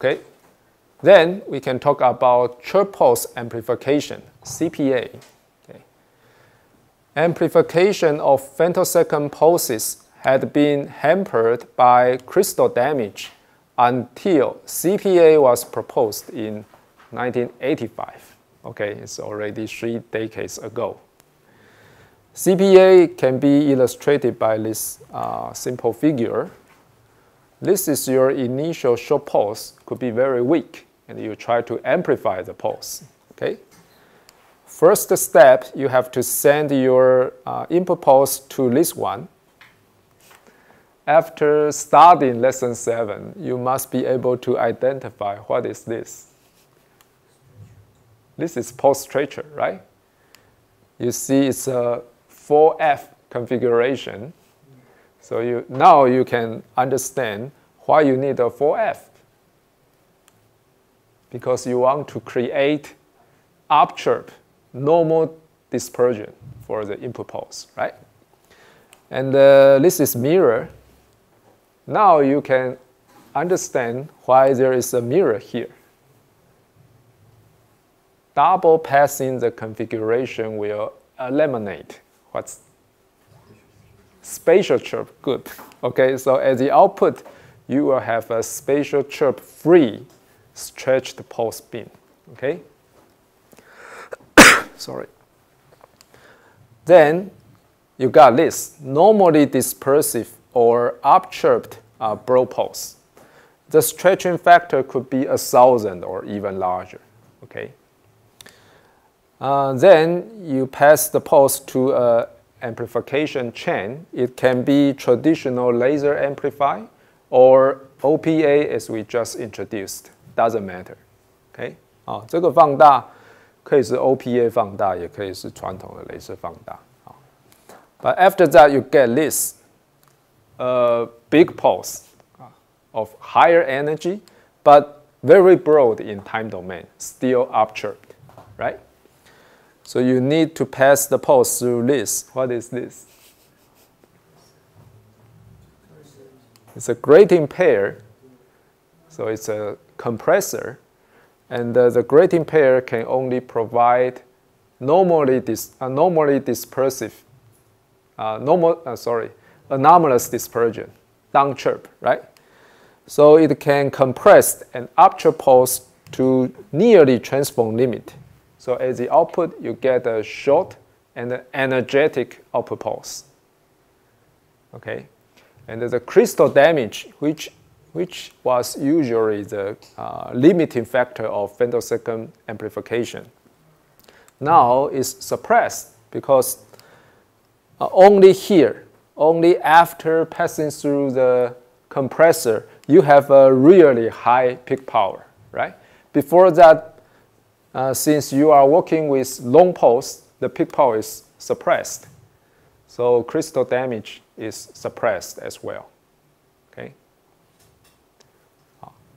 Okay? Then we can talk about chirp pulse amplification, CPA. Okay? Amplification of femtosecond pulses had been hampered by crystal damage until CPA was proposed in 1985. Okay, it's already 3 decades ago. CPA can be illustrated by this simple figure. This is your initial short pulse, could be very weak, and you try to amplify the pulse. Okay? First step, you have to send your input pulse to this one. After starting lesson 7, you must be able to identify what is this. This is pulse stretcher, right? You see it's a 4F configuration. So now you can understand why you need a 4F. Because you want to create up chirp, normal dispersion for the input pulse, right? And this is mirror. Now you can understand why there is a mirror here. Double passing the configuration will eliminate what's spatial chirp. Good. Okay, so at the output, you will have a spatial chirp free stretched pulse beam. Okay? Sorry. Then you got this normally dispersive or up-chirped broad pulse. The stretching factor could be 1,000 or even larger. Okay. Then you pass the pulse to an amplification chain. It can be traditional laser amplify or OPA as we just introduced. Doesn't matter. Okay. 这个放大可以是 OPA 放大，也可以是传统的雷射放大。But after that, you get this big pulse of higher energy, but very broad in time domain, still up-chirped, right? So you need to pass the pulse through this. What is this? It's a grating pair. So it's a compressor. And the grating pair can only provide anomalous dispersion, down chirp, right? So it can compress an up chirp pulse to nearly transform limit. So as the output, you get a short and energetic output pulse. Okay, and the crystal damage, which was usually the limiting factor of femtosecond amplification, now is suppressed because only here, only after passing through the compressor, you have a really high peak power, right? Before that, since you are working with long pulse, the peak power is suppressed. So crystal damage is suppressed as well. Okay?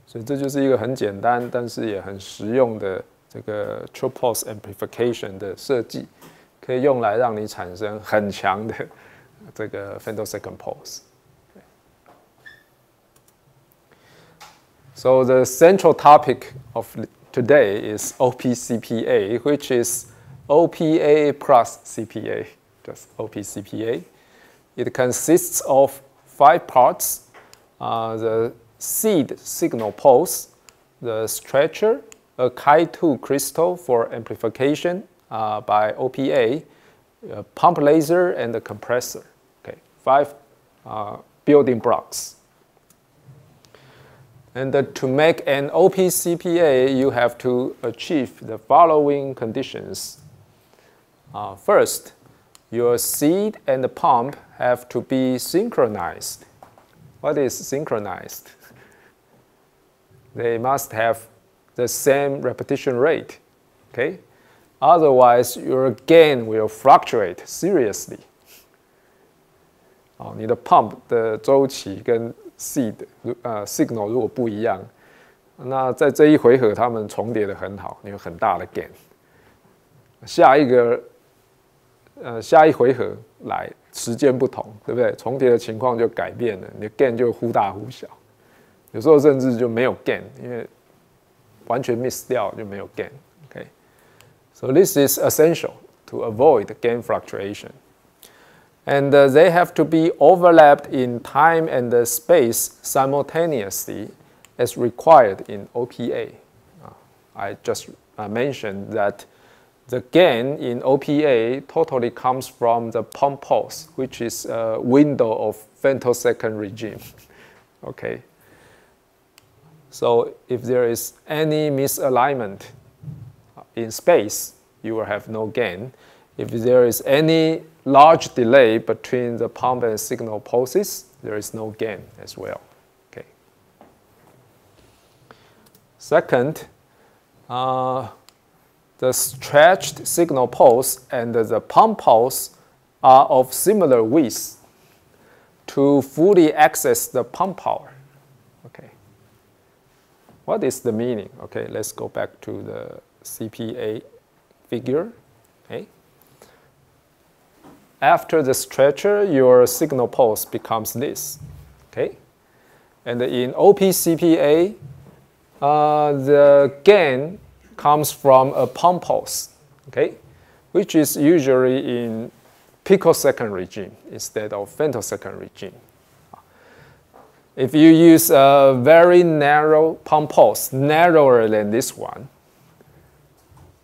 所以这就是一个很简单，但是也很实用的这个 chirp pulse amplification 的设计，可以用来让你产生很强的这个 femtosecond pulse. So the central topic of today is OPCPA, which is OPA plus CPA, just OPCPA. It consists of 5 parts: the seed signal pulse, the stretcher, a Chi2 crystal for amplification by OPA, a pump laser, and a compressor. Okay, 5 building blocks. And to make an OPCPA, you have to achieve the following conditions. First, your seed and the pump have to be synchronized. What is synchronized? They must have the same repetition rate. Okay? Otherwise, your gain will fluctuate seriously. 你的 pump 的周期跟 seed signal 如果不一样，那在这一回合它们重叠得很好，你有很大的 gain。下一回合来时间不同，对不对？重叠的情况就改变了，你的 gain 就忽大忽小。有时候甚至就没有 gain， 因为完全 miss 掉就没有 gain。Okay, so this is essential to avoid gain fluctuation, and they have to be overlapped in time and space simultaneously, as required in OPA. I just mentioned that the gain in OPA totally comes from the pump pulse, which is a window of femtosecond regime. Okay. So if there is any misalignment in space, you will have no gain. If there is any large delay between the pump and signal pulses, there is no gain as well. Okay. Second, the stretched signal pulse and the pump pulse are of similar width to fully access the pump power. Okay. What is the meaning? Okay, let's go back to the CPA figure. Okay. After the stretcher, your signal pulse becomes this. Okay. And in OPCPA, the gain comes from a pump pulse, okay, which is usually in picosecond regime instead of femtosecond regime. If you use a very narrow pump pulse, narrower than this one,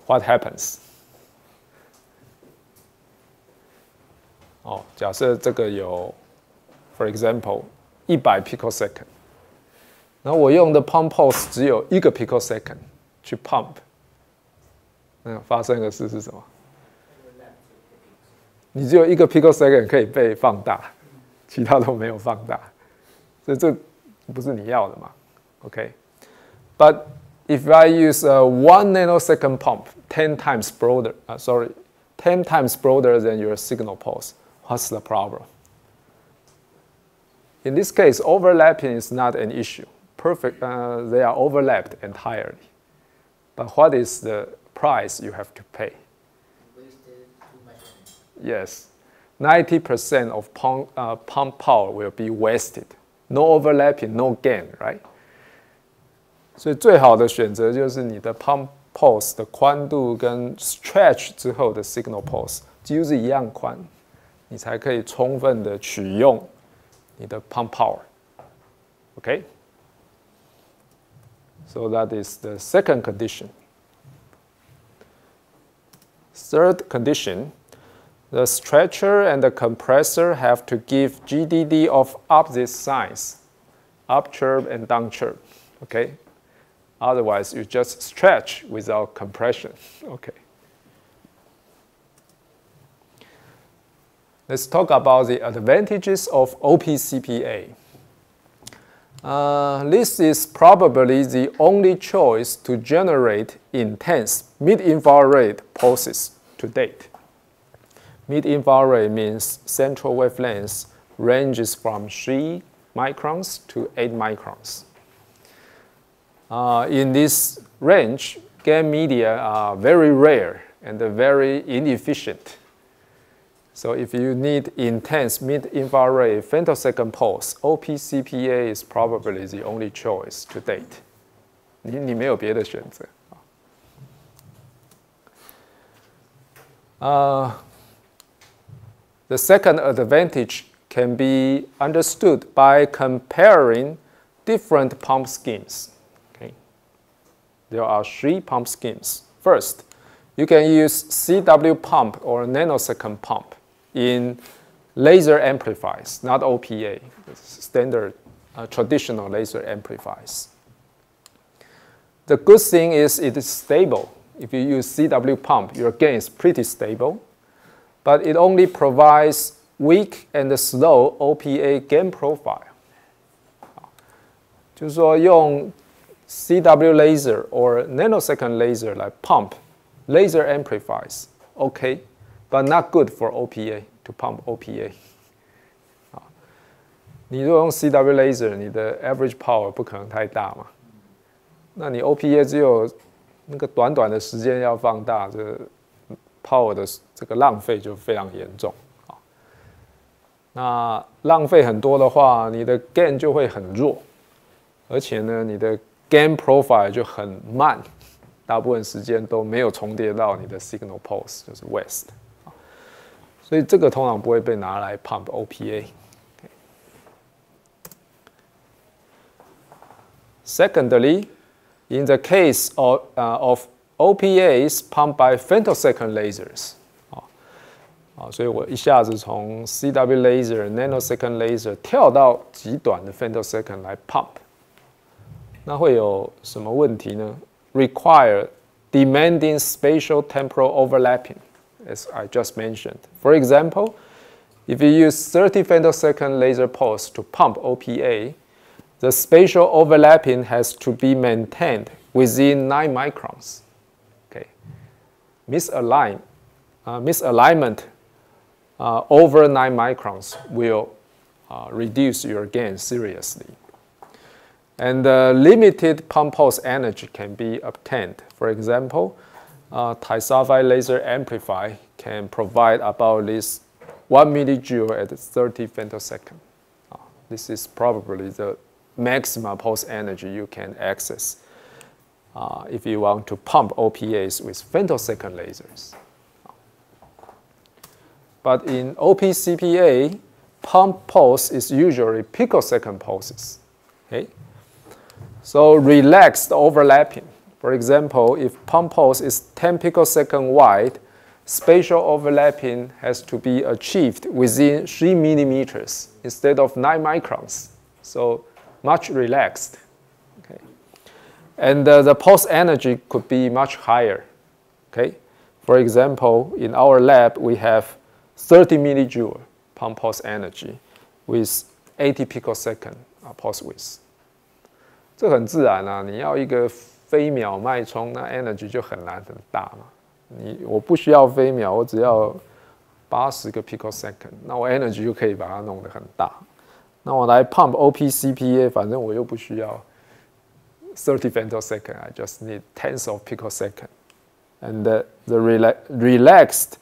what happens? 假设这个有 for example 100 picosecond， 然后我用的 pump pulse 只有1个 picosecond 去 pump， 那发生的事是什么？你只有1个 picosecond 可以被放大，其他都没有放大，所以这不是你要的嘛 ？OK， But if I use a 1 nanosecond pump 10 times broader, 10 times broader than your signal pulse, what's the problem? In this case, overlapping is not an issue. They are overlapped entirely. But what is the price you have to pay? Wasted too much energy. Yes, 90% of pump power will be wasted. No overlapping, no gain, right? 所以最好的选择就是你的 pump pulse 的宽度跟 stretch 之后的 signal pulse 几乎是一样宽，你才可以充分的取用你的 pump power. Okay? So that is the second condition. Third condition, the stretcher and the compressor have to give GDD of opposite signs, up chirp and down chirp. Okay? Otherwise, you just stretch without compression. Okay. Let's talk about the advantages of OPCPA. This is probably the only choice to generate intense mid-infrared pulses to date. Mid-infrared means central wavelength ranges from 3 microns to 8 microns. In this range, gain media are very rare and very inefficient. So if you need intense mid-infrared femtosecond pulse, OPCPA is probably the only choice to date. 你没有别的选择。The second advantage can be understood by comparing different pump schemes. Okay. There are 3 pump schemes. First, you can use CW pump or nanosecond pump in laser amplifiers, not OPA, standard traditional laser amplifiers. The good thing is it is stable. If you use CW pump, your gain is pretty stable, but it only provides weak and slow OPA gain profile. 就是说用 CW laser or nanosecond laser 来 pump laser amplifiers, okay, but not good for OPA, to pump OPA. 你如果用 CW laser, 你的 average power 不可能太大嘛。那你 OPA 只有那个短短的时间要放大，这 power 的这个浪费就非常严重。那浪费很多的话，你的 gain 就会很弱，而且呢，你的 gain profile 就很慢，大部分时间都没有重叠到你的 signal pulse， 就是 waste。所以这个通常不会被拿来 pump OPA。Secondly, in the case of OPAs pumped by femtosecond lasers， 所以我一下子从 CW laser、nanosecond laser 跳到极短的 femtosecond 来 pump， 那会有什么问题呢？ Require demanding spatial temporal overlapping, as I just mentioned. For example, if you use 30 femtosecond laser pulse to pump OPA, the spatial overlapping has to be maintained within 9 microns. Okay. Misalignment over 9 microns will reduce your gain seriously. And limited pump pulse energy can be obtained. For example, disulfide laser amplifier can provide about this 1 millijoule at 30 femtosecond. This is probably the maximum pulse energy you can access if you want to pump OPAs with femtosecond lasers. But in OPCPA, pump pulse is usually picosecond pulses. Okay? So relaxed overlapping. For example, if pump pulse is 10 picosecond wide, spatial overlapping has to be achieved within 3 millimeters instead of 9 microns. So much relaxed. Okay? And the pulse energy could be much higher. Okay? For example, in our lab, we have 30 millijoule pump pulse energy with 80 picosecond pulse width. 这很自然啊，你要一个飞秒脉冲，那 energy 就很难很大嘛。我不需要飞秒，我只要80个 picosecond， 那我 energy 就可以把它弄得很大。那我来 pump OPCPA， 反正我又不需要30 femtosecond, I just need tens of picosecond. And the relaxed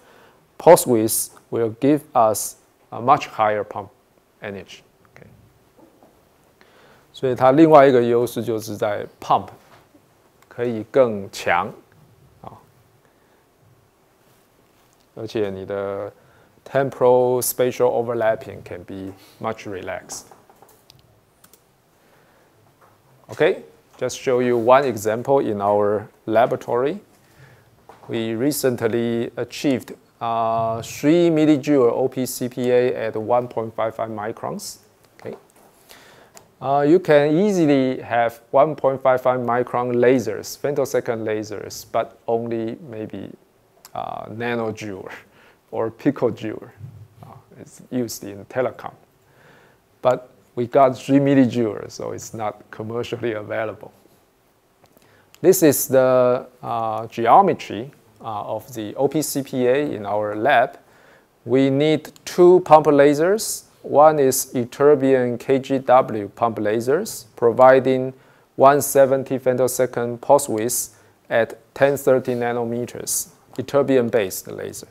pulse width will give us a much higher pump energy. Okay. 所以它另外一个优势就是在 pump 可以更强，而且你的 temporal spatial overlapping can be much relaxed. Okay, just show you one example in our laboratory. We recently achieved 3 millijoule OPCPA at 1.55 microns. Okay. You can easily have 1.55 micron lasers, femtosecond lasers, but only maybe nanojoule or picojoule. It's used in telecom. But we got 3 millijoule, so it's not commercially available. This is the geometry of the OPCPA in our lab. We need 2 pump lasers. One is ytterbium KGW pump lasers, providing 170 femtosecond pulse width at 1030 nanometers, ytterbium-based laser.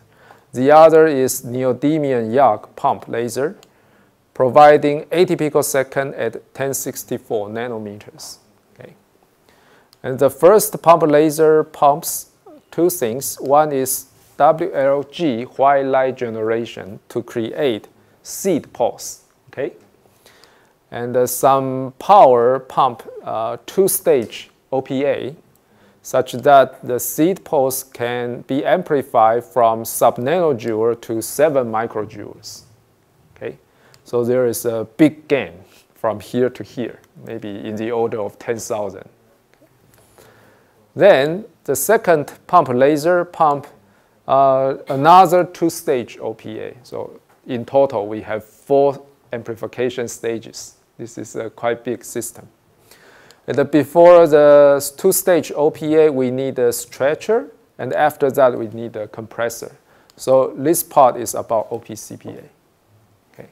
The other is neodymium YAG pump laser, providing 80 picosecond at 1064 nanometers. Okay. And the first pump laser pumps 2 things. One is WLG, white light generation, to create seed pulse. Okay? And some power pump 2-stage OPA, such that the seed pulse can be amplified from sub-nanojoule to 7 microjoules. Okay? So there is a big gain from here to here, maybe in the order of 10,000. Then the second pump laser pump another 2-stage OPA. So in total, we have 4 amplification stages. This is a quite big system. And before the 2-stage OPA, we need a stretcher, and after that, we need a compressor. So this part is about OPCPA. Okay.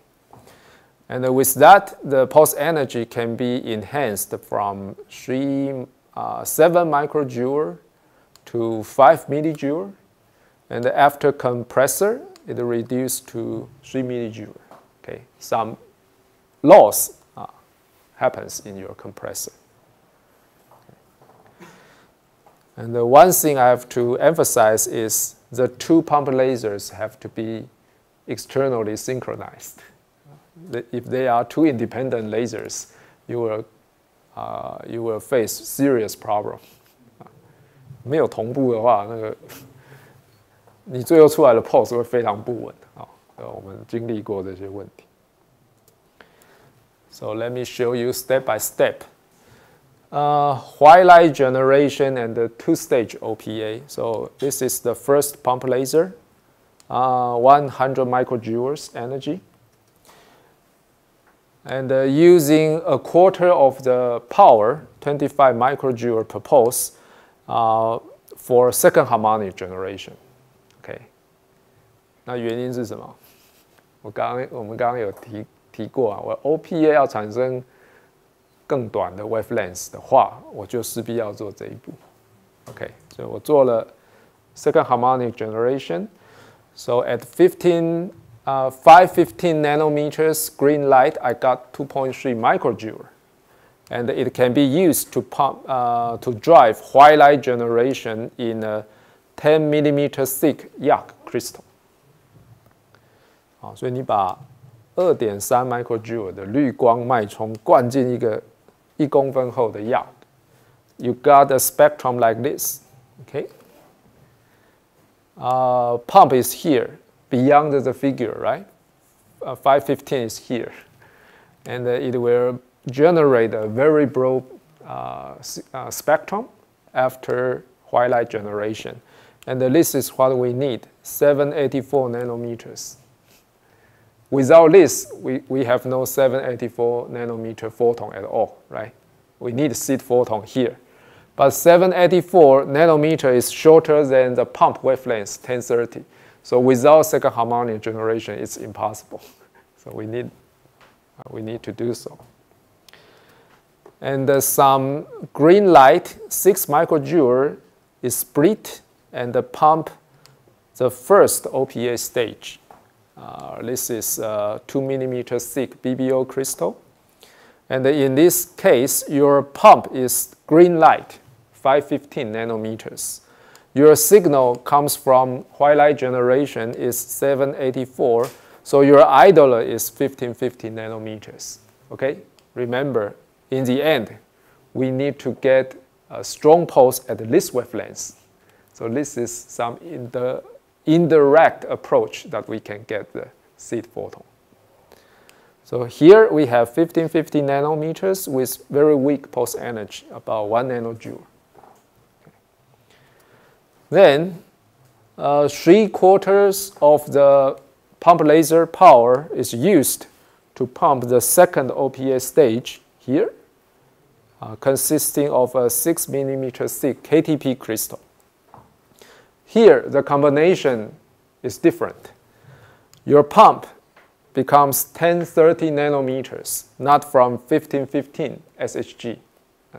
And with that, the pulse energy can be enhanced from 7 microjoule to 5 millijoule. And after compressor, it reduced to 3 millijoule. Okay. Some loss happens in your compressor. And the one thing I have to emphasize is the two pump lasers have to be externally synchronized. If they are two independent lasers, you will face serious problem. 没有同步的话，那个你最后出来的 pulse 会非常不稳啊。我们经历过这些问题。So let me show you step by step. Twilight generation and the two-stage OPA. So this is the first pump laser, 100 microjoules energy. And using a quarter of the power, 25 microjoule per pulse, for second harmonic generation. OK. 那原因是什么？我们刚刚有提过啊，我 OPA 要产生更短的 wavelength 的话，我就势必要做这一步。OK， 所以我做了 second harmonic generation. So at 515 nanometers green light, I got 2.3 microjoule, and it can be used to pump to drive twilight generation in a 10 millimeter thick yak crystal. 好，所以你把2.3 microjoule 的滤光脉冲灌进一个1公分厚的yak. You got a spectrum like this. Okay. Pump is here, beyond the figure, right? 515 is here, and it will generate a very broad spectrum after twilight generation, and this is what we need: 784 nanometers. Without this, we have no 784 nanometer photon at all, right? We need seed photon here. But 784 nanometer is shorter than the pump wavelength, 1030. So without second harmonic generation, it's impossible. So we need to do so. And some green light, 6 microjoule, is split and pump the first OPA stage. This is 2 millimeter thick BBO crystal. And in this case, your pump is green light, 515 nanometers. Your signal comes from twilight generation is 784, so your idler is 1550 nanometers. Okay? Remember, in the end, we need to get a strong pulse at this wavelength. So this is some indirect approach that we can get the seed photon. So here we have 1550 nanometers with very weak pulse energy, about 1 nanojoule. Then 3/4 of the pump laser power is used to pump the second OPA stage here, consisting of a 6 millimeter thick KTP crystal. Here, the combination is different. Your pump becomes 1030 nanometers, not from 1515 SHG.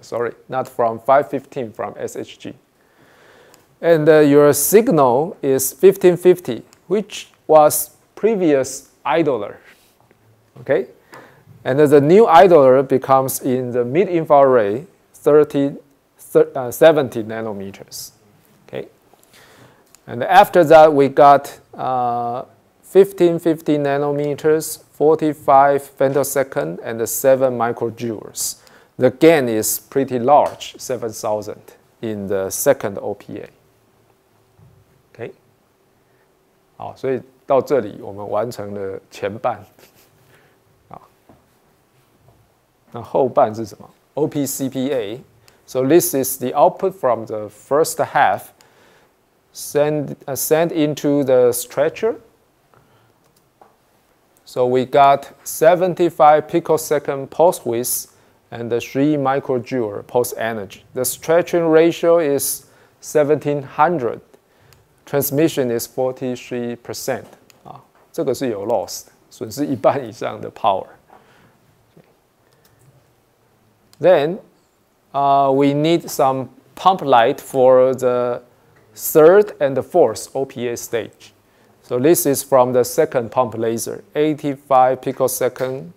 Sorry, not from 515 from SHG. And your signal is 1550, which was previous idler. Okay? And the new idler becomes in the mid-infrared 70 nanometers. Okay? And after that, we got 1550 nanometers, 45 femtosecond, and 7 microjoules. The gain is pretty large, 7,000 in the second OPA. Okay. 好，所以到这里我们完成了前半。那后半是什么 ？OPCPA. So this is the output from the first half. Send into the stretcher. So we got 75 picosecond pulse width and 3 microjoule pulse energy. The stretching ratio is 1700. Transmission is 43%. 这个是有 loss 的，损失1半以上的 power. Then we need some pump light for the third and the fourth OPA stage. So this is from the second pump laser, 85 picosecond,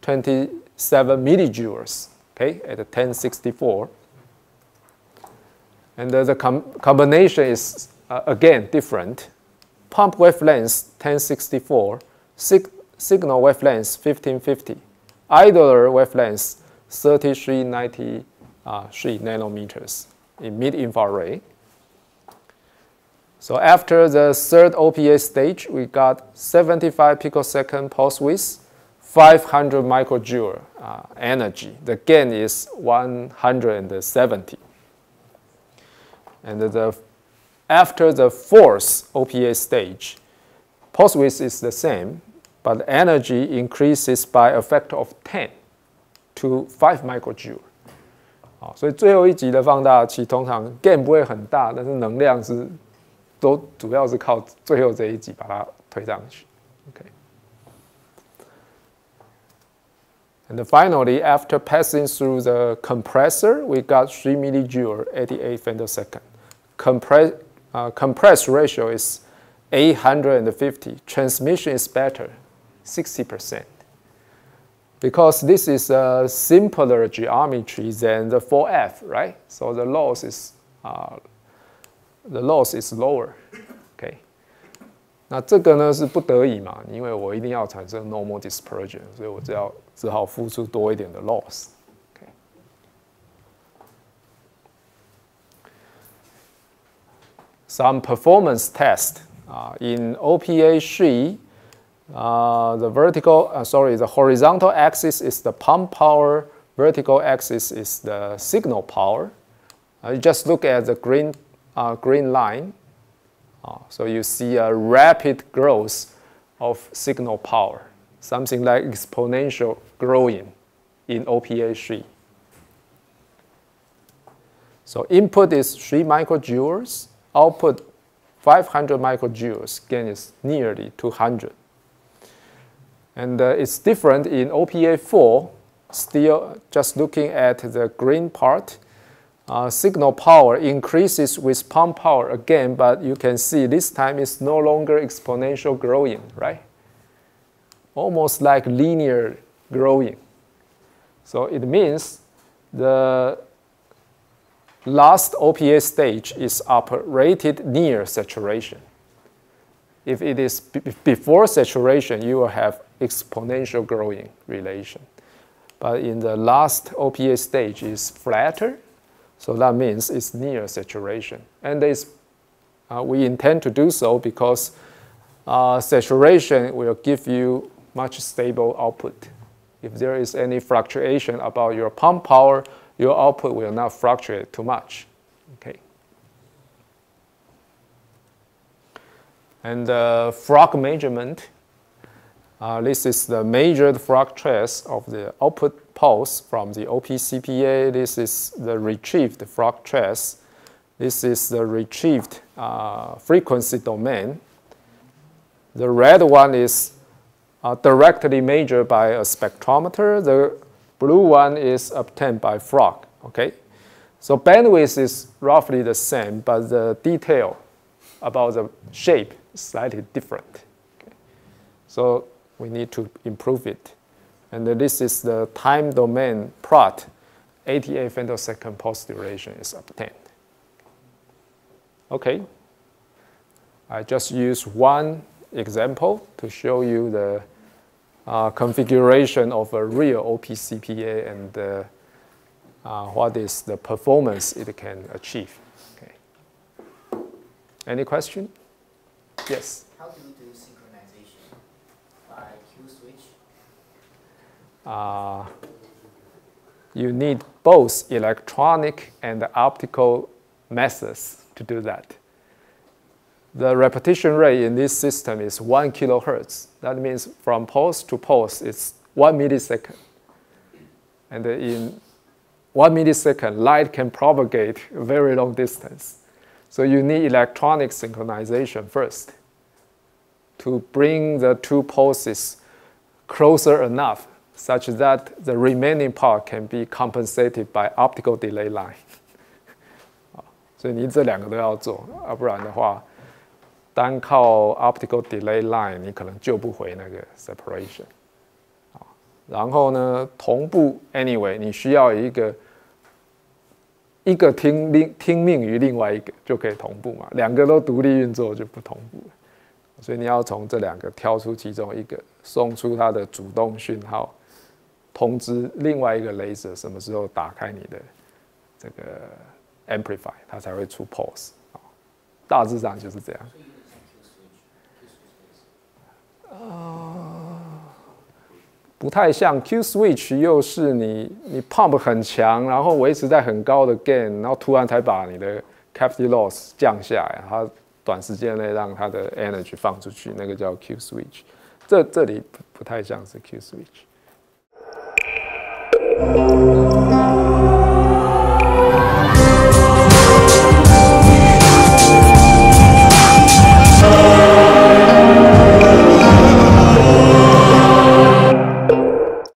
20 millijoules, okay, at 1064. And the combination is, again, different. Pump wavelength 1064, signal wavelength 1550, idler wavelength 3393 nanometers in mid-infrared. So after the third OPA stage, we got 75 picosecond pulse width, 500 microjoule energy. The gain is 170. And after the fourth OPA stage, pulse width is the same, but energy increases by a factor of 10 to 5 microjoule. 所以最后一级的放大器通常 gain 不会很大，但是能量是都主要是靠最后这一级把它推上去。Okay. And finally, after passing through the compressor, we got 3 millijoule, 88 femtosecond. Compress ratio is 850. Transmission is better, 60%. Because this is a simpler geometry than the 4F, right? So the loss is lower. Okay. 那这个呢是不得已嘛，因为我一定要产生 normal dispersion， 所以我只好付出多一点的 loss。Okay. Some performance test in OPA 3. The horizontal axis is the pump power, vertical axis is the signal power. You just look at the green line. So you see a rapid growth of signal power, something like exponential growing in OPA 3. So input is 3 microjoules, output 500 microjoules, gain is nearly 200. And it's different in OPA 4, still just looking at the green part. Signal power increases with pump power again, but you can see this time it's no longer exponential growing, right? Almost like linear growing. So it means the last OPA stage is operated near saturation. If it is before saturation, you will have exponential growing relation. But in the last OPA stage is flatter, so that means it's near saturation. And we intend to do so because saturation will give you much stable output. If there is any fluctuation about your pump power, your output will not fluctuate too much. Okay. And frog measurement. This is the measured frog trace of the output pulse from the OPCPA. This is the retrieved frog trace. This is the retrieved frequency domain. The red one is directly measured by a spectrometer. The blue one is obtained by frog. Okay, so bandwidth is roughly the same, but the detail about the shape is slightly different. Okay. So we need to improve it. And this is the time domain plot. 88 femtosecond pulse duration is obtained. Okay. I just use one example to show you the configuration of a real OPCPA and what is the performance it can achieve. Okay. Any question? Yes? How do you do synchronization? By Q switch? You need both electronic and optical methods to do that. The repetition rate in this system is 1 kilohertz. That means from pulse to pulse, it's 1 millisecond. And in 1 millisecond, light can propagate a very long distance. So you need electronic synchronization first to bring the two pulses closer enough such that the remaining part can be compensated by optical delay line. 所以你这两个都要做，要不然的话，单靠 optical delay line 你可能救不回那个 separation。然后呢，同步 anyway， 你需要一个听命于另外一个就可以同步嘛，两个都独立运作就不同步了。所以你要从这两个挑出其中一个，送出它的主动讯号，通知另外一个 laser 什么时候打开你的这个 amplify， 它才会出 pulse。大致上就是这样。不太像 Q switch， 又是你 pump 很强，然后维持在很高的 gain， 然后突然才把你的 cavity loss 降下来，它短时间内让它的 energy 放出去，那个叫 Q switch。这里不太像是 Q switch。